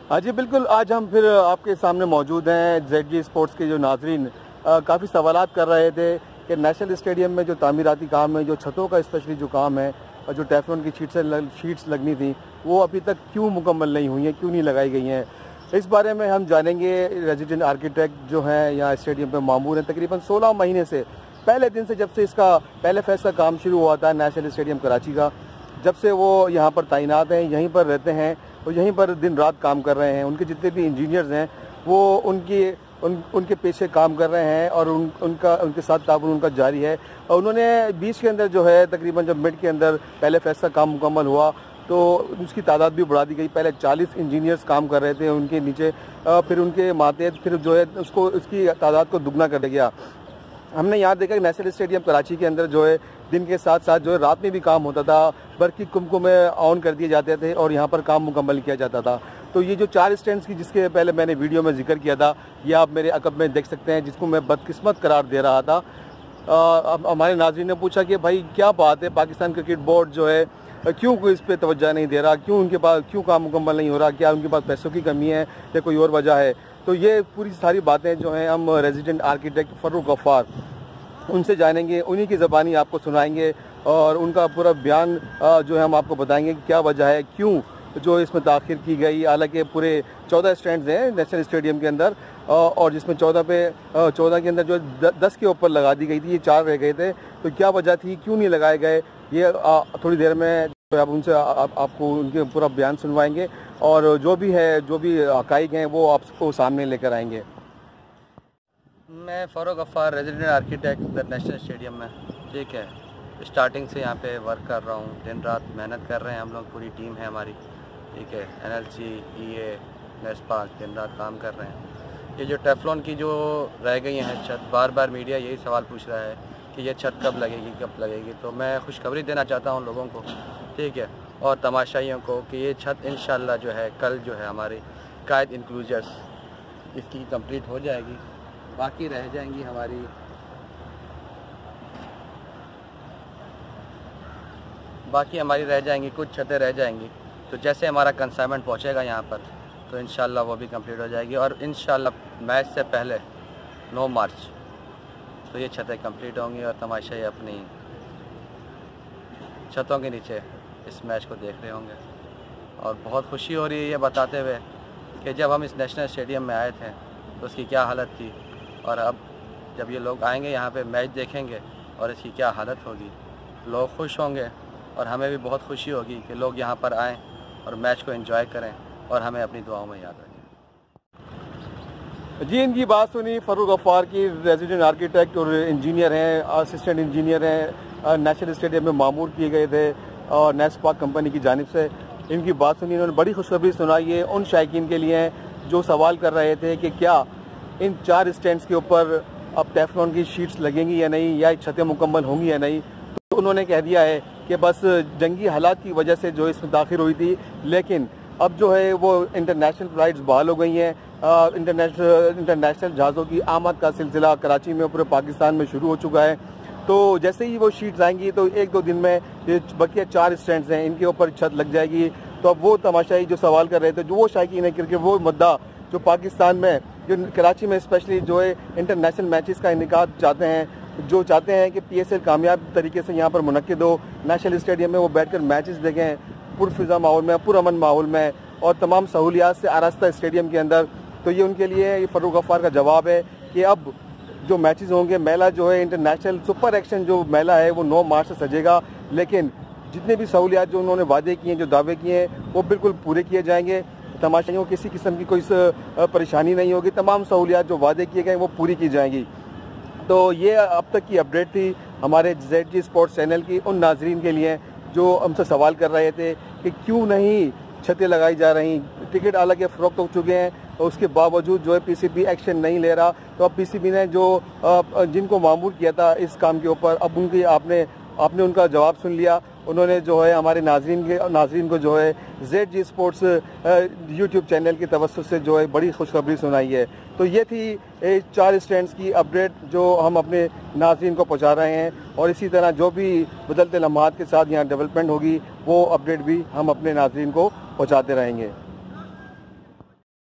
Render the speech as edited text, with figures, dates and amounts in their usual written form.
हाँ जी बिल्कुल, आज हम फिर आपके सामने मौजूद हैं। ZG स्पोर्ट्स के जो नाजरीन काफ़ी सवालात कर रहे थे कि नेशनल स्टेडियम में जो तामीराती काम है, जो छतों का स्पेशली जो काम है और जो टेफ्लॉन की शीट्स लगनी थी वो अभी तक क्यों मुकम्मल नहीं हुई हैं, क्यों नहीं लगाई गई हैं। इस बारे में हम जानेंगे। रेजिडेंट आर्किटेक्ट जो हैं यहाँ स्टेडियम पर मामूर हैं तकरीबन 16 महीने से, पहले दिन से जब से इसका पहले फेज़ का काम शुरू हुआ था नेशनल स्टेडियम कराची का, जब से वो यहाँ पर तैनात हैं, यहीं पर रहते हैं और यहीं पर दिन रात काम कर रहे हैं। उनके जितने भी इंजीनियर्स हैं वो उनके पेशे काम कर रहे हैं और उनके साथ ताबून उनका जारी है। और उन्होंने 20 के अंदर जो है तकरीबन जब मिड के अंदर पहले फेज़ का काम मुकम्मल हुआ तो उसकी तादाद भी बढ़ा दी गई। पहले 40 इंजीनियर्स काम कर रहे थे उनके नीचे, फिर उनके मातहत फिर जो है उसकी तादाद को दुगना कर दिया गया। हमने यहाँ देखा कि नेशनल स्टेडियम कराची के अंदर जो है दिन के साथ साथ जो है रात में भी काम होता था, बर्क़ी कुमकुमे ऑन कर दिए जाते थे और यहाँ पर काम मुकम्मल किया जाता था। तो ये जो 4 स्टैंड्स की जिसके पहले मैंने वीडियो में जिक्र किया था, ये आप मेरे अकब में देख सकते हैं, जिसको मैं बदकिस्मत करार दे रहा था। अब हमारे नाज़रीन ने पूछा कि भाई क्या बात है, पाकिस्तान क्रिकेट बोर्ड जो है क्यों कोई इस पर तवज्जो नहीं दे रहा, क्यों उनके पास क्यों काम मुकम्मल नहीं हो रहा, क्या उनके पास पैसों की कमी है या कोई और वजह है। तो ये पूरी सारी बातें जो हैं हम रेजिडेंट आर्किटेक्ट फ़रूक गफ्फार उनसे जानेंगे, उन्हीं की ज़बानी आपको सुनाएंगे और उनका पूरा बयान जो है हम आपको बताएंगे कि क्या वजह है, क्यों जो इसमें ताख़ीर की गई। हालांकि पूरे 14 स्टैंड्स हैं नेशनल स्टेडियम के अंदर और जिसमें 14 के अंदर जो 10 के ऊपर लगा दी गई थी, ये 4 रह गए थे। तो क्या वजह थी, क्यों नहीं लगाए गए, ये थोड़ी देर में आप उनसे आपको उनके पूरा बयान सुनवाएंगे और जो भी हक़ाइक़ हैं वो आपको सामने लेकर आएंगे। मैं Farooq Gaffar resident architect national stadium में, ठीक है, स्टार्टिंग से यहाँ पे वर्क कर रहा हूँ। दिन रात मेहनत कर रहे हैं हम लोग, पूरी टीम है हमारी, ठीक है। NLC, EA, नेस्पाक दिन रात काम कर रहे हैं। ये जो टेफ्लॉन की जो रह गई हैं छत, बार बार मीडिया यही सवाल पूछ रहा है कि ये छत कब लगेगी। तो मैं खुशखबरी देना चाहता हूँ लोगों को, ठीक है, और तमाशाइयों को कि ये छत इंशाल्लाह जो है कल जो है हमारी कायद इंक्लूजर्स इसकी कंप्लीट हो जाएगी। बाकी रह जाएंगी हमारी रह जाएंगी, कुछ छतें रह जाएंगी। तो जैसे हमारा कंसाइनमेंट पहुंचेगा यहाँ पर तो इंशाल्लाह वो भी कंप्लीट हो जाएगी और इंशाल्लाह मैच से पहले 9 मार्च तो ये छतें कंप्लीट होंगी और तमाशाई अपनी छतों के नीचे इस मैच को देख रहे होंगे। और बहुत खुशी हो रही है ये बताते हुए कि जब हम इस नेशनल स्टेडियम में आए थे तो उसकी क्या हालत थी और अब जब ये लोग आएंगे यहाँ पे मैच देखेंगे और इसकी क्या हालत होगी। लोग खुश होंगे और हमें भी बहुत खुशी होगी कि लोग यहाँ पर आएँ और मैच को एंजॉय करें और हमें अपनी दुआओं में याद रखें। जी, इनकी बात सुनी फ़रूक गफ्फार की, रेजिडेंट आर्किटेक्ट और इंजीनियर हैं, असिस्टेंट इंजीनियर हैं, नेशनल स्टेडियम में मामूर किए गए थे और नेस्पाक कंपनी की जानिब से। इनकी बात सुनी, इन्होंने बड़ी खुशखबरी सुनाई है उन शायकीन के लिए जो सवाल कर रहे थे कि क्या इन 4 स्टैंड्स के ऊपर अब टेफ्लॉन की शीट्स लगेंगी या नहीं, या छतें मुकम्मल होंगी या नहीं। तो उन्होंने कह दिया है कि बस जंगी हालात की वजह से जो इसमें ताख़ीर हुई थी, लेकिन अब जो है वो इंटरनेशनल फ़्लाइट्स बहाल हो गई हैं। इंटरनेशनल जहाज़ों की आमद का सिलसिला कराची में पूरे पाकिस्तान में शुरू हो चुका है। तो जैसे ही वो शीट्स आएंगी तो 1-2 दिन में ये बकिया 4 स्टैंड्स हैं इनके ऊपर छत लग जाएगी। तो अब वो तमाशाई जो सवाल कर रहे थे, जो वो शायकीन है क्रिकेट, वो मुद्दा जो पाकिस्तान में जो कराची में स्पेशली जो है इंटरनेशनल मैचेस का इनेकाद चाहते हैं कि PSL कामयाब तरीके से यहाँ पर मुनक्किद हो, नेशनल स्टेडियम में वो बैठकर मैचेस देखें पुरफिज़ा माहौल में, पुरअमन माहौल में और तमाम सहूलियात से आरास्ता स्टेडियम के अंदर। तो ये उनके लिए ये फ़रूक गफ्फार का जवाब है कि अब जो मैचेस होंगे, मेला जो है इंटरनेशनल सुपर एक्शन जो मेला है वो 9 मार्च से सजेगा, लेकिन जितने भी सहूलियात जो उन्होंने वादे किए हैं, जो दावे किए हैं, वो बिल्कुल पूरे किए जाएंगे। तमाशाइयों को किसी किस्म की कोई परेशानी नहीं होगी, तमाम सहूलियात जो वादे किए गए वो पूरी की जाएंगी। तो ये अब तक की अपडेट थी हमारे ZG स्पोर्ट्स चैनल की उन नाजरीन के लिए जो हमसे सवाल कर रहे थे कि क्यों नहीं छतें लगाई जा रही। टिकट हालांकि फ़रोख्त हो चुके हैं और उसके बावजूद जो है PCB एक्शन नहीं ले रहा। तो अब PCB ने जो जिनको मामूर किया था इस काम के ऊपर, अब उनकी आपने उनका जवाब सुन लिया। उन्होंने जो है हमारे नाजरीन को जो है ZG स्पोर्ट्स YouTube चैनल की तवज्जो से जो है बड़ी खुशखबरी सुनाई है। तो ये थी 4 स्टैंड्स की अपडेट जो हम अपने नाजरीन को पहुंचा रहे हैं और इसी तरह जो भी बदलते लम्हात के साथ यहाँ डेवलपमेंट होगी वो अपडेट भी हम अपने नाजरीन को पहुंचाते रहेंगे।